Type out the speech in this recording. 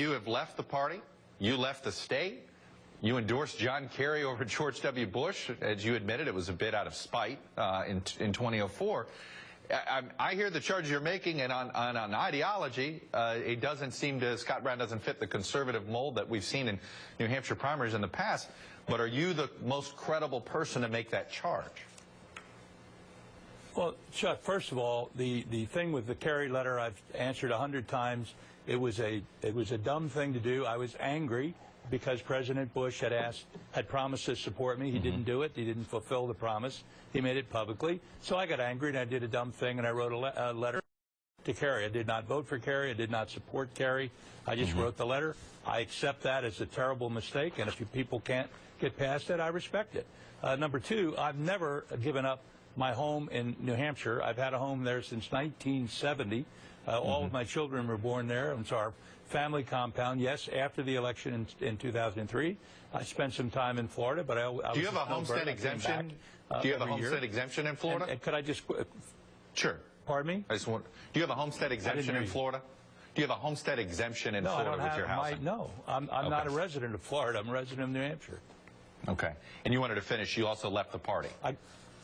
You have left the party. You left the state. You endorsed John Kerry over George W. Bush. As you admitted, it was a bit out of spite in 2004. I hear the charges you're making, and on ideology, it doesn't seem to, Scott Brown doesn't fit the conservative mold that we've seen in New Hampshire primaries in the past. But are you the most credible person to make that charge? Well, Chuck, first of all, the thing with the Kerry letter, I've answered 100 times. It was a dumb thing to do. I was angry because President Bush had promised to support me. He didn't do it. He didn't fulfill the promise. He made it publicly. So I got angry, and I did a dumb thing, and I wrote a letter to Kerry. I did not vote for Kerry. I did not support Kerry. I just wrote the letter. I accept that as a terrible mistake, and if you people can't get past it, I respect it. Number two, I've never given up my home in New Hampshire. I've had a home there since 1970. All of my children were born there. It's our family compound. Yes, after the election in 2003, I spent some time in Florida, but I do you have a homestead exemption? Do you have a homestead exemption in Florida? And could I just... Sure. Pardon me? Do you have a homestead exemption in Florida? Do you have a homestead exemption in Florida with your house? No, I'm not a resident of Florida. I'm a resident of New Hampshire. Okay. And you wanted to finish. You also left the party.